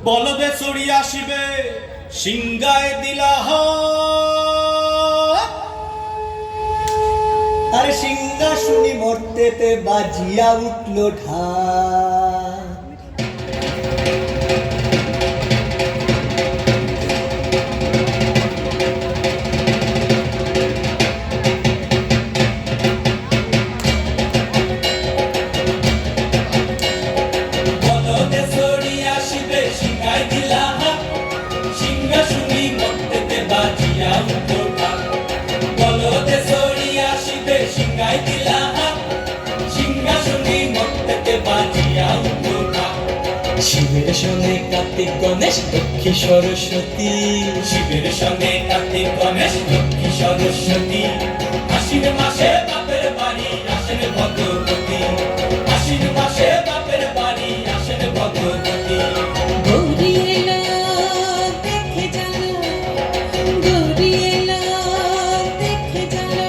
বলদে চড়ি আসিবে সিংগায় দিলা আর সিংহাসনী মর্তেতে বাজিয়া উঠল ঢাক। বলদে চড়ি আসিবে সিংগায় দিলা সিংহাসনী মর্তেতে বাজিয়া উঠল ঢাক। বলদে চড়ি আসিবে সিংগায় দিলা সিংহাসনী মর্তেতে বাজিয়া উঠল ঢাক। শিবের সঙ্গে কার্তিক গণেশ লক্ষ্মী সরস্বতী, শিবের সঙ্গে কার্তিক গণেশ লক্ষ্মী সরস্বতী। আশ্বিন মাসে বাপের বাড়ি আসেন ভগবতী, আশ্বিন মাসে বাপের বাড়ি আসেন ভগবতী। গৌরী এলো দেখে জানো, গৌরী এলো দেখে জানো,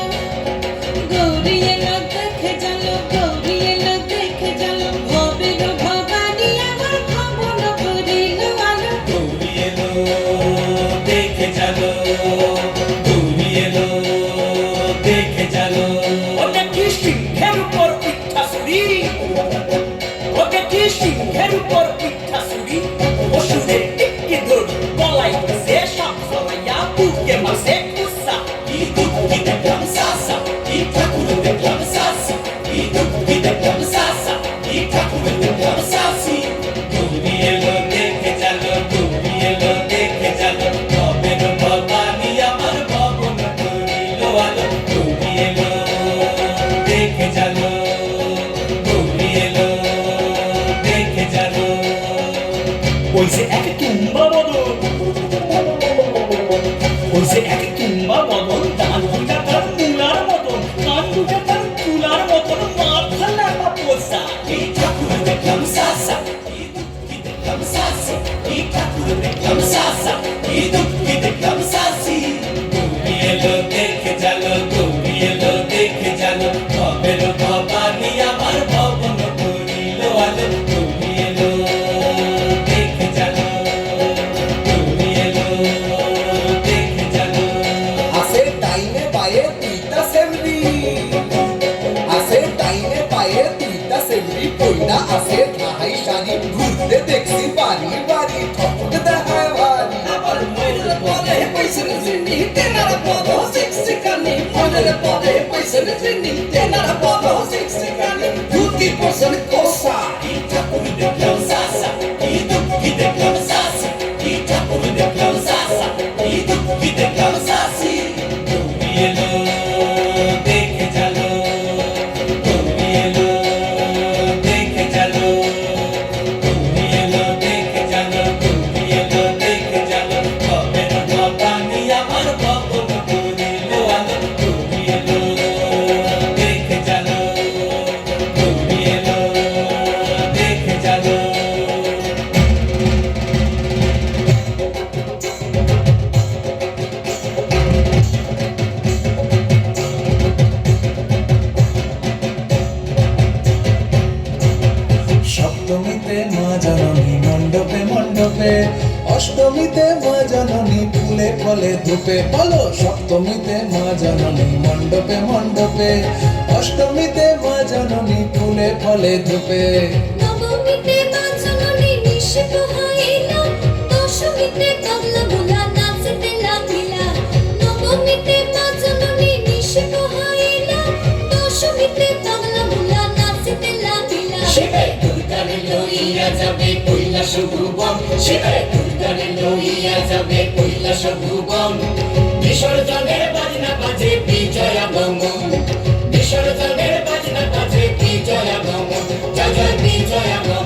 গৌরী এলো দেখে জানো, গৌরী এলো দেখে জানো। ভবের ভবানী আমার ভবন করিল আলো। গৌরী এলো দেখে চলো, গৌরী এলো দেখে চলো। ওটা কি সিংহের উপর পিঠা ছুরি, ওটা কি সিংহের উপর পিঠা ছুরি। অসুরে টিকি ধরি গলায় সে সব সবাইয়া বুকে মাসে কুসা। কি দুঃখী দেখলাম সাসা, কি ঠাকুর দেখলাম সাসা, কি দুঃখী দেখলাম সাসা, কি ঠাকুর দেখলাম সাসি। গৌরী এলো দেখে চলো, গৌরী এলো দেখে চলো। ভবের ভবানী আমার ভবন করিল আলো। গৌরী এলো দেখে চলো, গৌরী এলো দেখে চলো। ওই যে এক তুম্বা বদন, ওই যে এক তুম্বা বদন, ডান দুটা তার মূলার মতন, কান দুটা তার তুলার মতন, মাথা লাগা পোষা। এই ঠাকুর দেখলাম সাসা, এই দুঃখী দেখলাম সাসি, এই ঠাকুর দেখলাম সাসা, এই দুঃখী দেখলাম সাসি। গৌরী এলো দেখে চলো, গৌরী এলো দেখে চলো। ভবের ভবানী আমার ভবন করিল আলো। গৌরী এলো দেখে চলো, গৌরী এলো দেখে চলো। আসে টাইমে পায়ে তুইতা সেমরি, আসে টাইমে পায়ে তুইতা সেমরি। পয়লা আসে ঠাহাই শাড়ি, ঘুরতে দেখছি বাড়ি বাড়ি, ঠকুর দেখায় ভারী। আবার মনের পরে পয়সা জিনি তেনার পদ শিক্ষিকানি, মনের পরে পয়সা জিনি তেনার পদ শিক্ষিকানি। ধুতি পছন্দ কোসা, এই ঠাকুর দেখলাম সাসা, এই দুঃখী দেখলাম সাসি, এই ঠাকুর দেখলাম সাসা, এই দুঃখী দেখলাম সাসি। গৌরী এলো দেখে চলো, গৌরী এলো দেখে চলো, গৌরী এলো দেখে চলো, গৌরী এলো দেখে চলো। ভবের ভবানী আমার ভবন করিল আলো। গৌরী এলো দেখে চলো, গৌরী এলো দেখে চলো। সপ্তমীতে মা জননী মণ্ডপে মণ্ডপে, অষ্টমীতে মা জননী ফুলে ফলে ধূপে। বলো সপ্তমীতে মা জননী মণ্ডপে মণ্ডপে, অষ্টমীতে মা জননী ফুলে ফলে ধূপে। নবমীতে মা জননী নিষেধ হইল, দশমীতে তবলা ভোলা নাচতে লাগিলা। নবমীতে মা জননী নিষেধ হইল, দশমীতে তবলা ভোলা নাচতে লাগিলা। শিবে দুর্গারে লইয়া যাবে কৈলাস ভুবন, শিবে দুর্গারে লইয়া যাবে কৈলাস ভুবন। বিসর্জনের বাজনা বাজে বিজয়া গমন, বিসর্জনের বাজনা বাজে বিজয়া গমন। জয় জয় বিজয়া গমন।